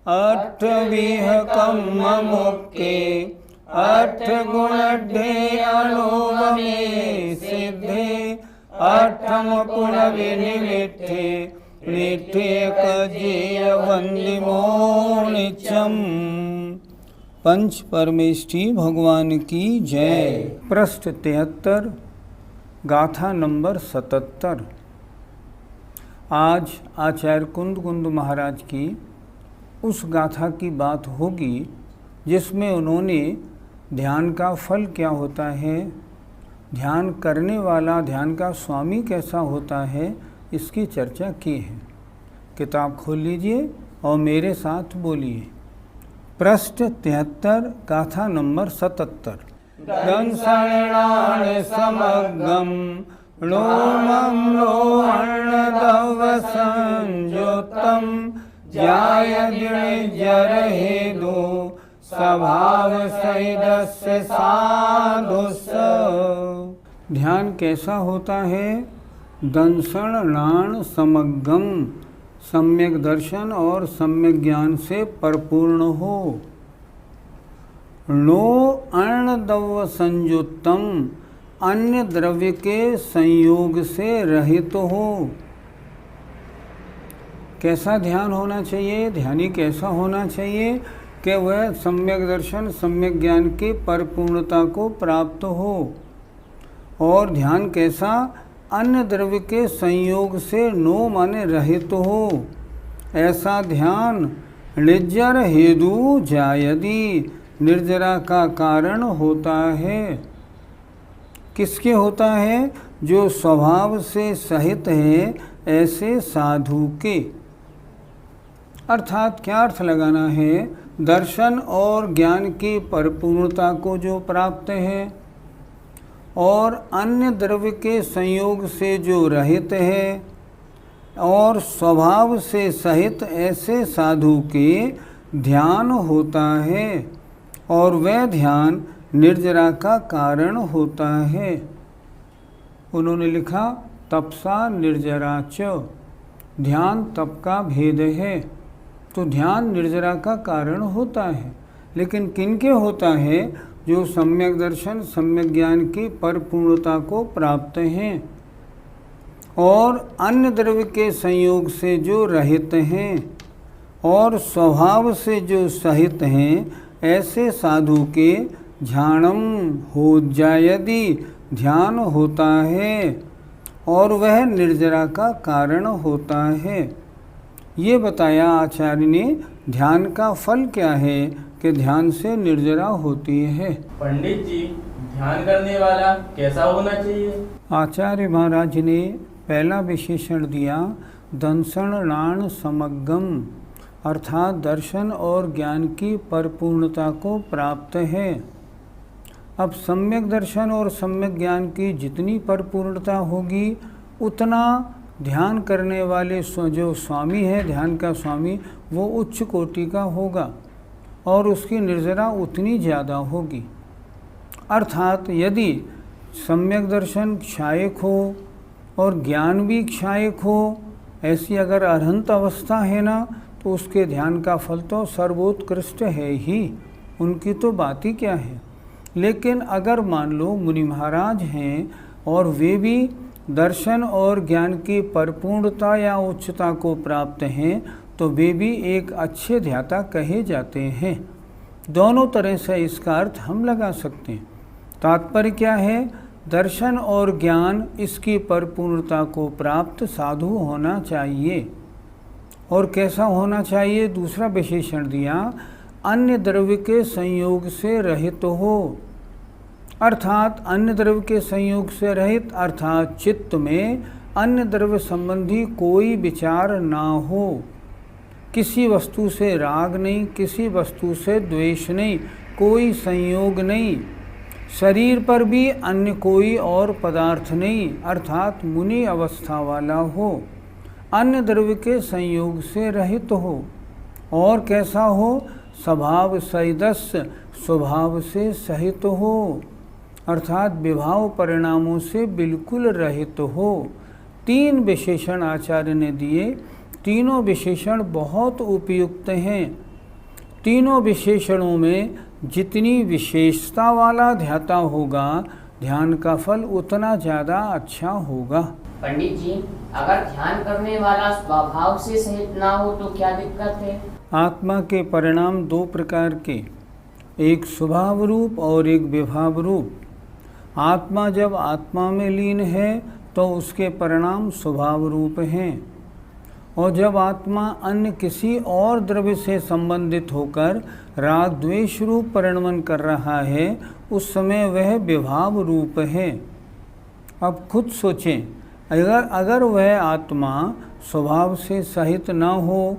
अट्ठविहकम मुक्के अट्ठ गुणढ्ये अनुगमे सिद्धे अट्ठम पुन विनिमित्ते नित्ये कजीय वंदिमो नित्यम। पंच परमेष्ठी भगवान की जय। पृष्ठ 73, गाथा नंबर 77। आज आचार्य कुंद महाराज की उस गाथा की बात होगी जिसमें उन्होंने ध्यान का फल क्या होता है, ध्यान करने वाला ध्यान का स्वामी कैसा होता है, इसकी चर्चा की है। किताब खोल लीजिए और मेरे साथ बोलिए। पृष्ठ 73, गाथा नंबर 77। दंसणानि समग्रम लोमं लोहर्णदव संयुक्तम जायदिजरहेदु स्वभाव सहितस्य साधुस्य। ध्यान कैसा होता है? दंसण नाण समग्रम, सम्यक दर्शन और सम्यक ज्ञान से परिपूर्ण हो। लो अर्णदव संयुक्तम, अन्य द्रव्य के संयोग से रहित हो। कैसा ध्यान होना चाहिए? ध्यानी कैसा होना चाहिए कि वह सम्यक दर्शन सम्यक ज्ञान की परिपूर्णता को प्राप्त हो। और ध्यान कैसा? अन्य द्रव्य के संयोग से नो माने रहित हो। ऐसा ध्यान निर्जर हेतु जायदि, निर्जरा का कारण होता है। किसके होता है? जो स्वभाव से सहित है ऐसे साधु के। अर्थात क्या अर्थ लगाना है? दर्शन और ज्ञान की परिपूर्णता को जो प्राप्त है और अन्य द्रव्य के संयोग से जो रहित है और स्वभाव से सहित ऐसे साधु के ध्यान होता है और वह ध्यान निर्जरा का कारण होता है। उन्होंने लिखा तपसा निर्जरा च, ध्यान तप का भेद है। तो ध्यान निर्जरा का कारण होता है, लेकिन किनके होता है? जो सम्यक दर्शन सम्यक ज्ञान की परिपूर्णता को प्राप्त हैं और अन्य द्रव्य के संयोग से जो रहित हैं और स्वभाव से जो सहित हैं ऐसे साधु के ध्यानम हो जायदि, ध्यान होता है और वह निर्जरा का कारण होता है। ये बताया आचार्य ने ध्यान का फल क्या है कि ध्यान से निर्जरा होती है। पंडित जी, ध्यान करने वाला कैसा होना चाहिए? आचार्य महाराज ने पहला विशेषण दिया दंसण नाण समग्रम, अर्थात दर्शन और ज्ञान की परिपूर्णता को प्राप्त है। अब सम्यक दर्शन और सम्यक ज्ञान की जितनी परिपूर्णता होगी उतना ध्यान करने वाले जो स्वामी है, ध्यान का स्वामी, वो उच्च कोटि का होगा और उसकी निर्जरा उतनी ज़्यादा होगी। अर्थात यदि सम्यक दर्शन क्षायक हो और ज्ञान भी क्षायक हो, ऐसी अगर अरहंत अवस्था है ना, तो उसके ध्यान का फल तो सर्वोत्कृष्ट है ही, उनकी तो बात ही क्या है। लेकिन अगर मान लो मुनि महाराज हैं और वे भी दर्शन और ज्ञान की परिपूर्णता या उच्चता को प्राप्त हैं, तो वे भी एक अच्छे ध्याता कहे जाते हैं। दोनों तरह से इसका अर्थ हम लगा सकते हैं। तात्पर्य क्या है? दर्शन और ज्ञान इसकी परिपूर्णता को प्राप्त साधु होना चाहिए। और कैसा होना चाहिए? दूसरा विशेषण दिया अन्य द्रव्य के संयोग से रहित हो। अर्थात अन्य द्रव्य के संयोग से रहित, अर्थात चित्त में अन्य द्रव्य संबंधी कोई विचार ना हो, किसी वस्तु से राग नहीं, किसी वस्तु से द्वेष नहीं, कोई संयोग नहीं, शरीर पर भी अन्य कोई और पदार्थ नहीं, अर्थात मुनि अवस्था वाला हो, अन्य द्रव्य के संयोग से रहित हो, और कैसा हो, स्वभाव सहितस्य, स्वभाव से सहित हो, अर्थात विभाव परिणामों से बिल्कुल रहित हो। 3 विशेषण आचार्य ने दिए। तीनों विशेषण बहुत उपयुक्त हैं। तीनों विशेषणों में जितनी विशेषता वाला ध्याता होगा, ध्यान का फल उतना ज़्यादा अच्छा होगा। पंडित जी, अगर ध्यान करने वाला स्वभाव से सहित ना हो तो क्या दिक्कत है? आत्मा के परिणाम 2 प्रकार के, एक स्वभाव रूप और एक विभाव रूप। आत्मा जब आत्मा में लीन है तो उसके परिणाम स्वभाव रूप हैं, और जब आत्मा अन्य किसी और द्रव्य से संबंधित होकर राग द्वेष रूप परिणमन कर रहा है, उस समय वह विभाव रूप है। अब खुद सोचें, अगर वह आत्मा स्वभाव से सहित न हो,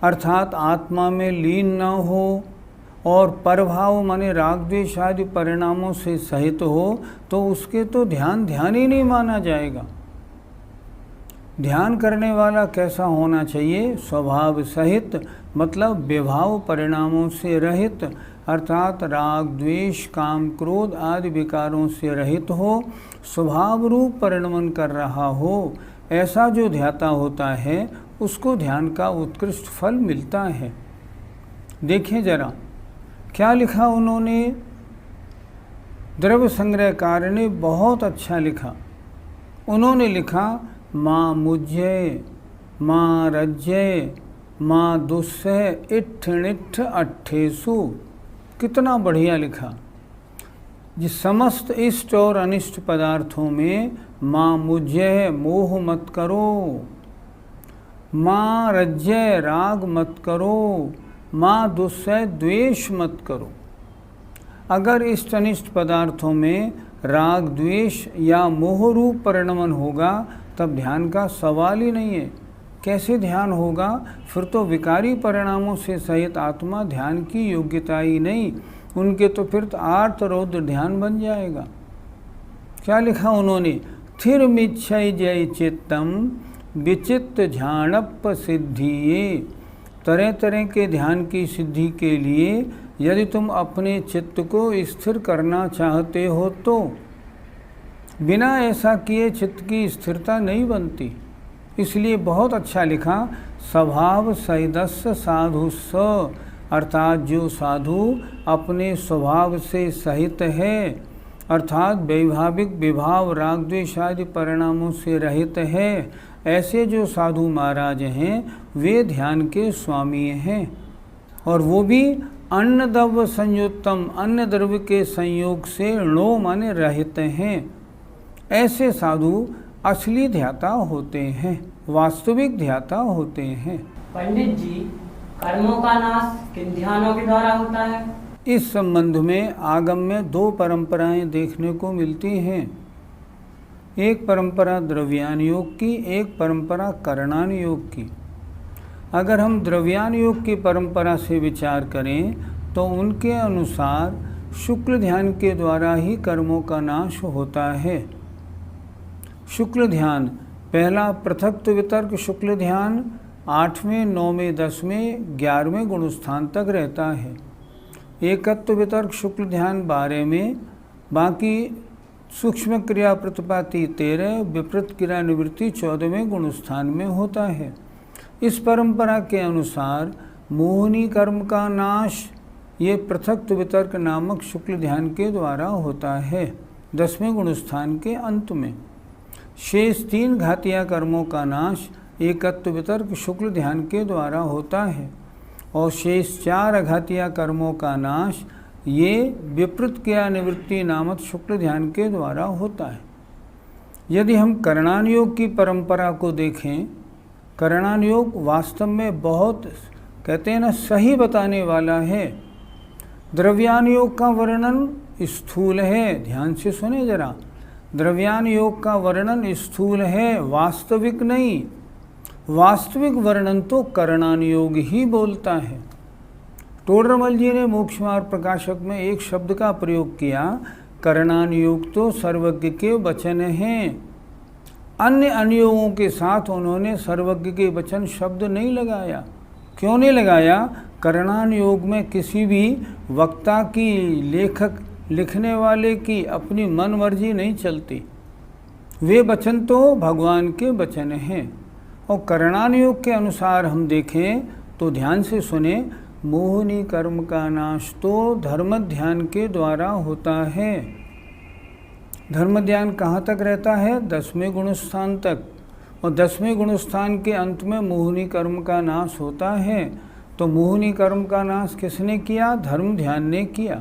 अर्थात आत्मा में लीन न हो, और परभाव माने राग द्वेष आदि परिणामों से सहित हो, तो उसके तो ध्यान ही नहीं माना जाएगा। ध्यान करने वाला कैसा होना चाहिए? स्वभाव सहित, मतलब विभाव परिणामों से रहित, अर्थात राग द्वेष काम क्रोध आदि विकारों से रहित हो, स्वभाव रूप परिणमन कर रहा हो। ऐसा जो ध्याता होता है उसको ध्यान का उत्कृष्ट फल मिलता है। देखिए जरा क्या लिखा उन्होंने। द्रव्य संग्रहकार ने बहुत अच्छा लिखा। उन्होंने लिखा, माँ मुझ्य माँ रज्य माँ दुस्सह इट्ठ अट्ठेसु। कितना बढ़िया लिखा। जिस समस्त इष्ट और अनिष्ट पदार्थों में माँ मुझ्य मोह मत करो, माँ रज्य राग मत करो, माँ दुस्सह द्वेष मत करो। अगर इष्ट अनिष्ट पदार्थों में राग द्वेष या मोह रूप परिणमन होगा तब ध्यान का सवाल ही नहीं है। कैसे ध्यान होगा? फिर तो विकारी परिणामों से सहित आत्मा ध्यान की योग्यता ही नहीं, उनके तो फिर आर्त रौद्र ध्यान बन जाएगा। क्या लिखा उन्होंने? थिर मिच्छय जय चित्तम विचित्त ध्यानप सिद्धिये। तरह तरह के ध्यान की सिद्धि के लिए यदि तुम अपने चित्त को स्थिर करना चाहते हो तो बिना ऐसा किए चित्त की स्थिरता नहीं बनती। इसलिए बहुत अच्छा लिखा, स्वभाव सहितस्य साधु स, अर्थात जो साधु अपने स्वभाव से सहित है, अर्थात वैभाविक विभाव राग द्वेष आदि परिणामों से रहित है, ऐसे जो साधु महाराज हैं वे ध्यान के स्वामी हैं। और वो भी अन्न द्रव्य संयुक्तम, अन्य द्रव्य के संयोग से णो माने रहित हैं। ऐसे साधु असली ध्याता होते हैं, वास्तविक ध्याता होते हैं। पंडित जी, कर्मों का नाश किन ध्यानों के द्वारा होता है? इस संबंध में आगम में 2 परंपराएं देखने को मिलती हैं। एक परंपरा द्रव्यान योग की, एक परंपरा करणान योग की। अगर हम द्रव्यान योग की परंपरा से विचार करें तो उनके अनुसार शुक्ल ध्यान के द्वारा ही कर्मों का नाश होता है। शुक्ल ध्यान, पहला पृथक्त्व वितर्क शुक्ल ध्यान 8वें, 9वें, 10वें, 11वें गुणस्थान तक रहता है। एकत्व वितर्क शुक्ल ध्यान 12 में, बाकी सूक्ष्म क्रिया प्रतिपाति 13, विपरीत क्रिया निवृत्ति 14वें गुणस्थान में होता है। इस परंपरा के अनुसार मोहनी कर्म का नाश ये पृथक्त्व वितर्क नामक शुक्ल ध्यान के द्वारा होता है 10वें गुणस्थान के अंत में। शेष 3 घातीय कर्मों का नाश एकत्व वितर्क शुक्ल ध्यान के द्वारा होता है, और शेष 4 अघातीय कर्मों का नाश ये विपरीत क्रिया निवृत्ति नामक शुक्ल ध्यान के द्वारा होता है। यदि हम करणान योग की परंपरा को देखें, करणान योग वास्तव में बहुत, कहते हैं ना, सही बताने वाला है। द्रव्यान योग का वर्णन स्थूल है, ध्यान से सुने जरा। द्रव्यान योग का वर्णन स्थूल है, वास्तविक नहीं। वास्तविक वर्णन तो करणान योग ही बोलता है। टोडरमल जी ने मोक्ष मार्ग प्रकाशक में एक शब्द का प्रयोग किया, करणान योग तो सर्वज्ञ के वचन हैं। अन्य अनुयोगों के साथ उन्होंने सर्वज्ञ के वचन शब्द नहीं लगाया। क्यों नहीं लगाया? करणान योग में किसी भी वक्ता की, लेखक लिखने वाले की अपनी मन मर्जी नहीं चलती। वे वचन तो भगवान के वचन हैं। और करणान योग के अनुसार हम देखें तो ध्यान से सुने, मोहिनी कर्म का नाश तो धर्म ध्यान के द्वारा होता है। धर्म ध्यान कहाँ तक रहता है? 10वें गुणस्थान तक। और 10वें गुणस्थान के अंत में मोहिनी कर्म का नाश होता है। तो मोहिनी कर्म का नाश किसने किया? धर्म ध्यान ने किया।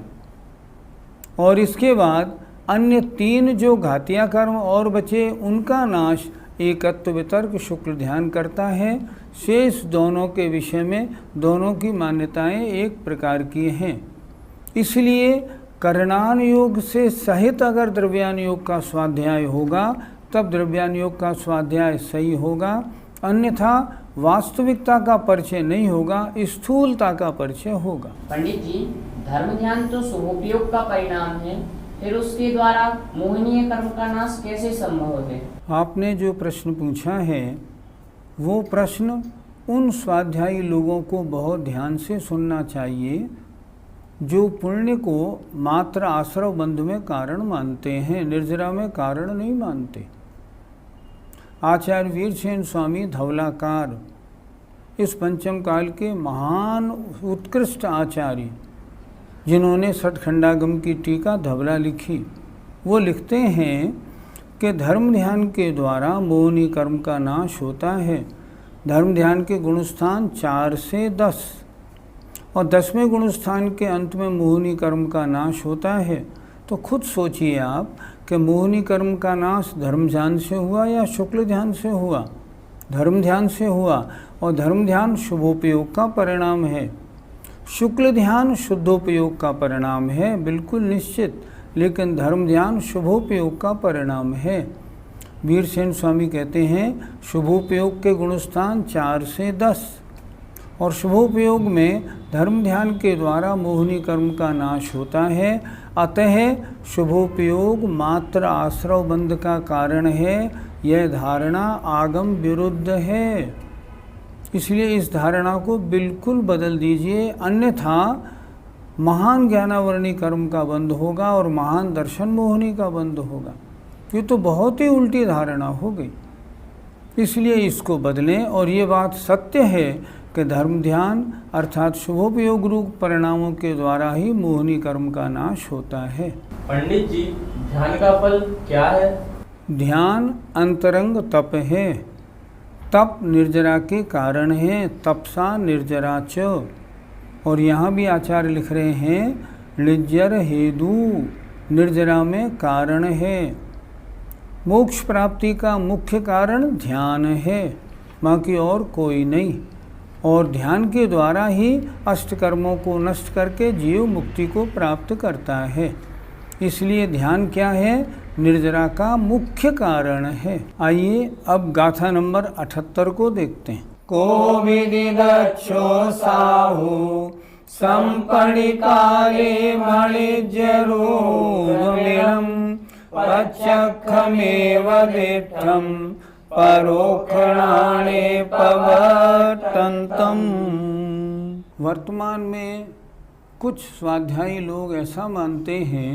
और इसके बाद अन्य 3 जो घातिया कर्म और बचे, उनका नाश एकत्व वितर्क शुक्ल ध्यान करता है। शेष दोनों के विषय में दोनों की मान्यताएं एक प्रकार की हैं। इसलिए करणान योग से सहित अगर द्रव्यान योग का स्वाध्याय होगा तब द्रव्यान योग का स्वाध्याय सही होगा, अन्यथा वास्तविकता का परिचय नहीं होगा, स्थूलता का परिचय होगा। पंडित जी, धर्म ध्यान तो शुभोपयोग का परिणाम है, फिर उसके द्वारा मोहनीय कर्म का नाश कैसे संभव है? आपने जो प्रश्न पूछा है वो प्रश्न उन स्वाध्यायी लोगों को बहुत ध्यान से सुनना चाहिए जो पुण्य को मात्र आश्रव बंध में कारण मानते हैं, निर्जरा में कारण नहीं मानते। आचार्य वीरसेन स्वामी धवलाकार इस पंचम काल के महान उत्कृष्ट आचार्य, जिन्होंने षटखंडागम की टीका धवला लिखी, वो लिखते हैं कि धर्म ध्यान के द्वारा मोहिनी कर्म का नाश होता है। धर्म ध्यान के गुणस्थान 4 से 10 और 10वें गुणस्थान के अंत में मोहिनी कर्म का नाश होता है। तो खुद सोचिए आप कि मोहिनी कर्म का नाश धर्म ध्यान से हुआ या शुक्ल ध्यान से हुआ? धर्म ध्यान से हुआ। और धर्म ध्यान शुभोपयोग का परिणाम है, शुक्ल ध्यान शुद्धोपयोग का परिणाम है, बिल्कुल निश्चित। लेकिन धर्म ध्यान शुभोपयोग का परिणाम है। वीरसेन स्वामी कहते हैं शुभोपयोग के गुणस्थान 4 से 10 और शुभोपयोग में धर्म ध्यान के द्वारा मोहिनी कर्म का नाश होता है। अतः शुभोपयोग मात्र आश्रव बंध का कारण है। यह धारणा आगम विरुद्ध है, इसलिए इस धारणा को बिल्कुल बदल दीजिए, अन्यथा महान ज्ञानावरणी कर्म का बंध होगा और महान दर्शन मोहिनी का बंध होगा। ये तो बहुत ही उल्टी धारणा हो गई, इसलिए इसको बदलें। और ये बात सत्य है कि धर्म ध्यान अर्थात शुभोपयोग रूप परिणामों के द्वारा ही मोहिनी कर्म का नाश होता है। पंडित जी, ध्यान का फल क्या है? ध्यान अंतरंग तप है। तप निर्जरा के कारण है, तपसा निर्जरा च। और यहाँ भी आचार्य लिख रहे हैं निर्जर हेतु, निर्जरा में कारण है। मोक्ष प्राप्ति का मुख्य कारण ध्यान है, बाकी और कोई नहीं। और ध्यान के द्वारा ही अष्टकर्मों को नष्ट करके जीव मुक्ति को प्राप्त करता है। इसलिए ध्यान क्या है? निर्जरा का मुख्य कारण है। आइए अब गाथा नंबर 78 को देखते हैं। को विदिदक्षो साहु संपणिकाले मणिज्यरूपमिदं पच्चखमेव दिष्टं परोक्षणाने पवर्तन्तं। वर्तमान में कुछ स्वाध्यायी लोग ऐसा मानते हैं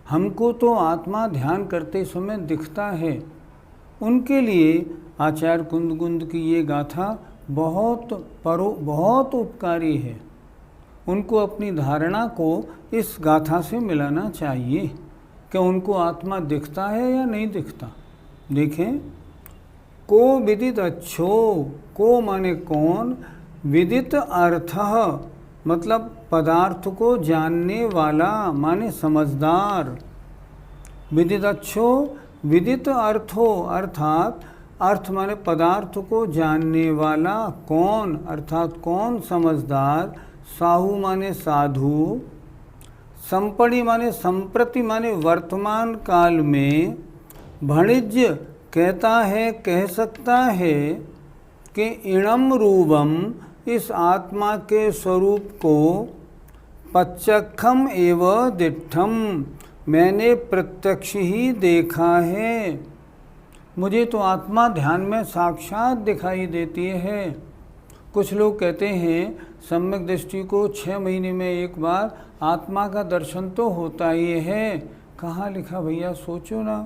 हमको तो आत्मा ध्यान करते समय दिखता है। उनके लिए आचार्य कुंदकुंद की ये गाथा बहुत उपकारी है। उनको अपनी धारणा को इस गाथा से मिलाना चाहिए कि उनको आत्मा दिखता है या नहीं दिखता। देखें, को विदित अच्छो, को माने कौन, विदित अर्थ मतलब पदार्थ को जानने वाला माने समझदार। विदित अच्छो विदित अर्थो अर्थात अर्थ माने पदार्थ को जानने वाला, कौन अर्थात कौन समझदार, साहु माने साधु, संपणि माने संप्रति माने वर्तमान काल में, भणिज्य कहता है, कह सकता है कि इणम रूपम, इस आत्मा के स्वरूप को, पच्चखम एव दिठम, मैंने प्रत्यक्ष ही देखा है। मुझे तो आत्मा ध्यान में साक्षात दिखाई देती है। कुछ लोग कहते हैं सम्यक दृष्टि को 6 महीने में एक बार आत्मा का दर्शन तो होता ही है। कहाँ लिखा भैया, सोचो ना।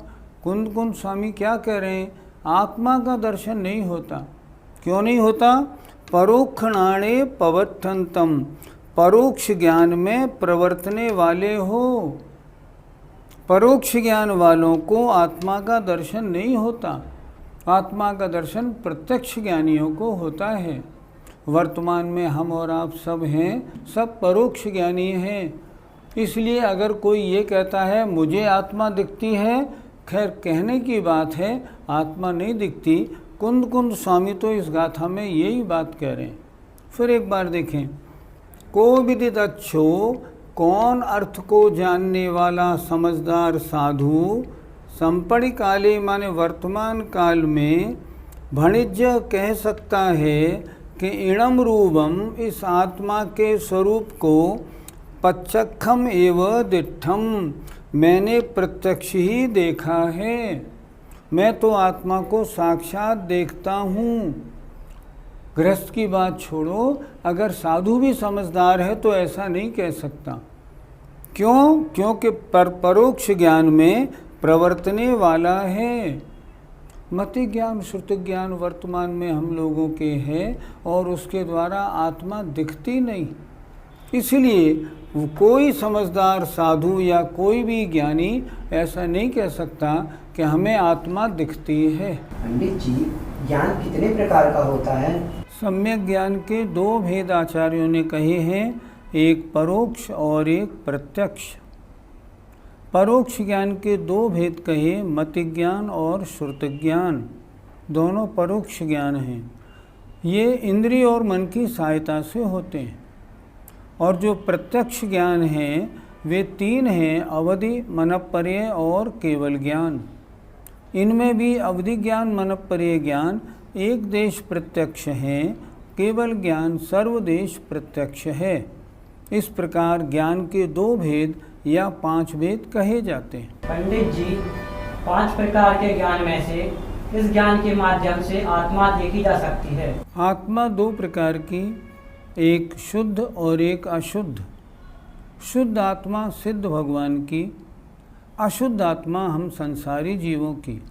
कुंद कुंद स्वामी क्या कह रहे हैं? आत्मा का दर्शन नहीं होता। क्यों नहीं होता? परोक्षणाणे पवत्थंतम, परोक्ष ज्ञान में प्रवर्तने वाले हो। परोक्ष ज्ञान वालों को आत्मा का दर्शन नहीं होता। आत्मा का दर्शन प्रत्यक्ष ज्ञानियों को होता है। वर्तमान में हम और आप सब हैं, सब परोक्ष ज्ञानी हैं। इसलिए अगर कोई ये कहता है मुझे आत्मा दिखती है, खैर कहने की बात है, आत्मा नहीं दिखती। कुंद कुंद स्वामी तो इस गाथा में यही बात कह रहे हैं। फिर एक बार देखें, को विदित अच्छो, कौन अर्थ को जानने वाला समझदार साधु, संपड़ी काले माने वर्तमान काल में, भणिज्य कह सकता है कि इणम रूपम, इस आत्मा के स्वरूप को, पच्चखम एव दिठम, मैंने प्रत्यक्ष ही देखा है। मैं तो आत्मा को साक्षात देखता हूँ। गृहस्थ की बात छोड़ो, अगर साधु भी समझदार है तो ऐसा नहीं कह सकता। क्यों? क्योंकि परोक्ष ज्ञान में प्रवर्तने वाला है। मति ज्ञान, श्रुति ज्ञान वर्तमान में हम लोगों के हैं और उसके द्वारा आत्मा दिखती नहीं। इसलिए कोई समझदार साधु या कोई भी ज्ञानी ऐसा नहीं कह सकता कि हमें आत्मा दिखती है। पंडित जी, ज्ञान कितने प्रकार का होता है? सम्यक ज्ञान के 2 भेद आचार्यों ने कहे हैं, एक परोक्ष और एक प्रत्यक्ष। परोक्ष ज्ञान के 2 भेद कहे, मति ज्ञान और श्रुति ज्ञान, दोनों परोक्ष ज्ञान हैं। ये इंद्रिय और मन की सहायता से होते हैं। और जो प्रत्यक्ष ज्ञान हैं वे 3 हैं, अवधि, मनःपर्यय और केवल ज्ञान। इनमें भी अवधि ज्ञान, मनःपर्यय ज्ञान एक देश प्रत्यक्ष है, केवल ज्ञान सर्वदेश प्रत्यक्ष है। इस प्रकार ज्ञान के 2 भेद या 5 भेद कहे जाते हैं। पंडित जी, 5 प्रकार के ज्ञान में से इस ज्ञान के माध्यम से आत्मा देखी जा सकती है। आत्मा 2 प्रकार की, एक शुद्ध और एक अशुद्ध। शुद्ध आत्मा सिद्ध भगवान की, अशुद्ध आत्मा हम संसारी जीवों की।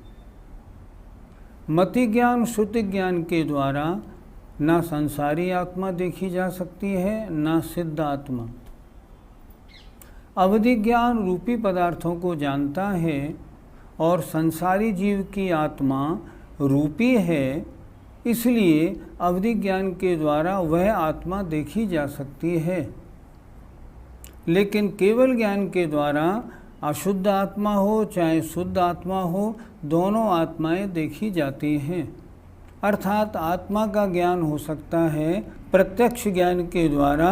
मति ज्ञान, श्रुति ज्ञान के द्वारा ना संसारी आत्मा देखी जा सकती है, ना सिद्ध आत्मा। अवधि ज्ञान रूपी पदार्थों को जानता है और संसारी जीव की आत्मा रूपी है, इसलिए अवधि ज्ञान के द्वारा वह आत्मा देखी जा सकती है। लेकिन केवल ज्ञान के द्वारा अशुद्ध आत्मा हो चाहे शुद्ध आत्मा हो, दोनों आत्माएं देखी जाती हैं। अर्थात आत्मा का ज्ञान हो सकता है प्रत्यक्ष ज्ञान के द्वारा,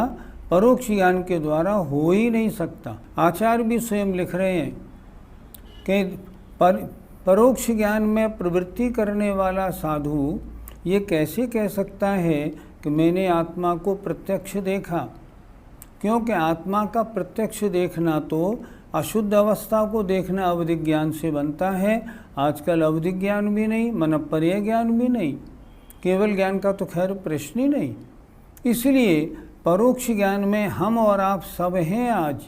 परोक्ष ज्ञान के द्वारा हो ही नहीं सकता। आचार्य भी स्वयं लिख रहे हैं कि परोक्ष ज्ञान में प्रवृत्ति करने वाला साधु ये कैसे कह सकता है कि मैंने आत्मा को प्रत्यक्ष देखा, क्योंकि आत्मा का प्रत्यक्ष देखना तो अशुद्ध अवस्था को देखना अवधि ज्ञान से बनता है। आजकल अवधि ज्ञान भी नहीं, मनःपर्यय ज्ञान भी नहीं, केवल ज्ञान का तो खैर प्रश्न ही नहीं। इसलिए परोक्ष ज्ञान में हम और आप सब हैं। आज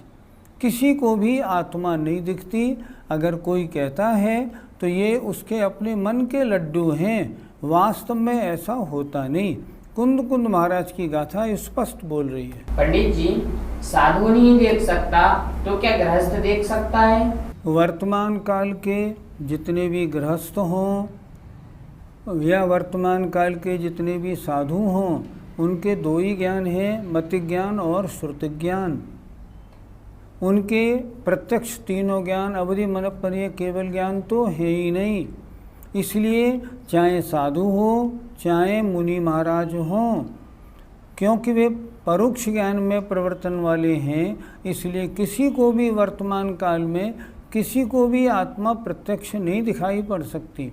किसी को भी आत्मा नहीं दिखती। अगर कोई कहता है तो ये उसके अपने मन के लड्डू हैं, वास्तव में ऐसा होता नहीं। कुंद कुंद महाराज की गाथा स्पष्ट बोल रही है। पंडित जी, साधु नहीं देख सकता तो क्या गृहस्थ देख सकता है? वर्तमान काल के जितने भी गृहस्थ हों या वर्तमान काल के जितने भी साधु हों, उनके 2 ही ज्ञान हैं, मति ज्ञान और श्रुति ज्ञान। उनके प्रत्यक्ष तीनों ज्ञान, अवधि, मनःपर्यय, केवल ज्ञान तो है ही नहीं। इसलिए चाहे साधु हो चाहे मुनि महाराज हों, क्योंकि वे परोक्ष ज्ञान में प्रवर्तन वाले हैं, इसलिए किसी को भी वर्तमान काल में किसी को भी आत्मा प्रत्यक्ष नहीं दिखाई पड़ सकती।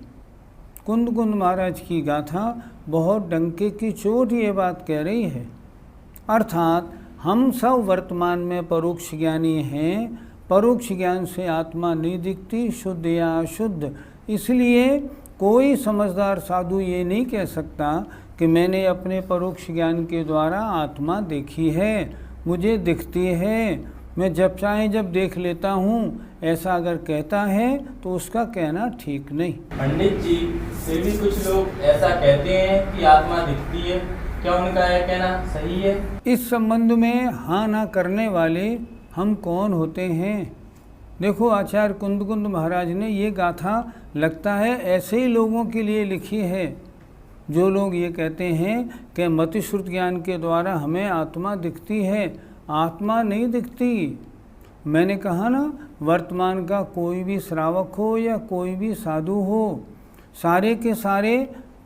कुंद कुंद महाराज की गाथा बहुत डंके की चोट ये बात कह रही है। अर्थात हम सब वर्तमान में परोक्ष ज्ञानी हैं। परोक्ष ज्ञान से आत्मा नहीं दिखती, शुद्ध या अशुद्ध। इसलिए कोई समझदार साधु ये नहीं कह सकता कि मैंने अपने परोक्ष ज्ञान के द्वारा आत्मा देखी है, मुझे दिखती है, मैं जब चाहे जब देख लेता हूँ, ऐसा अगर कहता है तो उसका कहना ठीक नहीं। पंडित जी, फिर भी कुछ लोग ऐसा कहते हैं कि आत्मा दिखती है, क्या उनका यह कहना सही है? इस संबंध में हाँ ना करने वाले हम कौन होते हैं? देखो, आचार्य कुंद कुंद महाराज ने ये गाथा लगता है ऐसे ही लोगों के लिए लिखी है जो लोग ये कहते हैं कि मतिश्रुत ज्ञान के द्वारा हमें आत्मा दिखती है। आत्मा नहीं दिखती। मैंने कहा ना, वर्तमान का कोई भी श्रावक हो या कोई भी साधु हो, सारे के सारे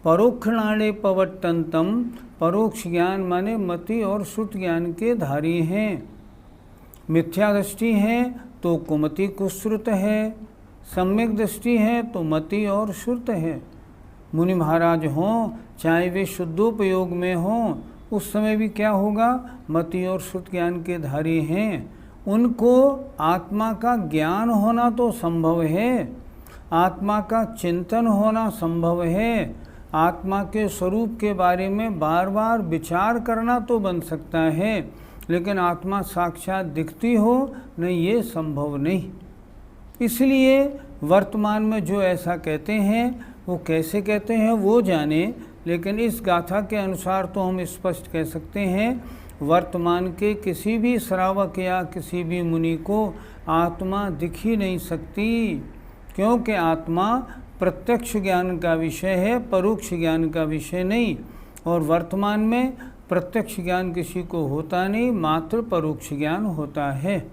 परोक्षणाणे पवट्टंतम, परोक्ष ज्ञान माने मति और श्रुत ज्ञान के धारी हैं। मिथ्या दृष्टि है तो कुमति कुश्रुत है, सम्यक दृष्टि है तो मति और श्रुत है। मुनि महाराज हों चाहे वे शुद्धोपयोग में हों, उस समय भी क्या होगा? मति और श्रुत ज्ञान के धारी हैं। उनको आत्मा का ज्ञान होना तो संभव है, आत्मा का चिंतन होना संभव है, आत्मा के स्वरूप के बारे में बार बार विचार करना तो बन सकता है, लेकिन आत्मा साक्षात दिखती हो नहीं, ये संभव नहीं। इसलिए वर्तमान में जो ऐसा कहते हैं वो कैसे कहते हैं वो जाने, लेकिन इस गाथा के अनुसार तो हम स्पष्ट कह सकते हैं वर्तमान के किसी भी श्रावक या किसी भी मुनि को आत्मा दिख ही नहीं सकती, क्योंकि आत्मा प्रत्यक्ष ज्ञान का विषय है, परोक्ष ज्ञान का विषय नहीं। और वर्तमान में प्रत्यक्ष ज्ञान किसी को होता नहीं, मात्र परोक्ष ज्ञान होता है।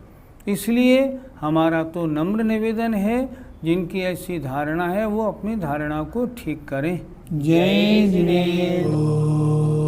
इसलिए हमारा तो नम्र निवेदन है, जिनकी ऐसी धारणा है वो अपनी धारणा को ठीक करें। जय जिनेन्द्र।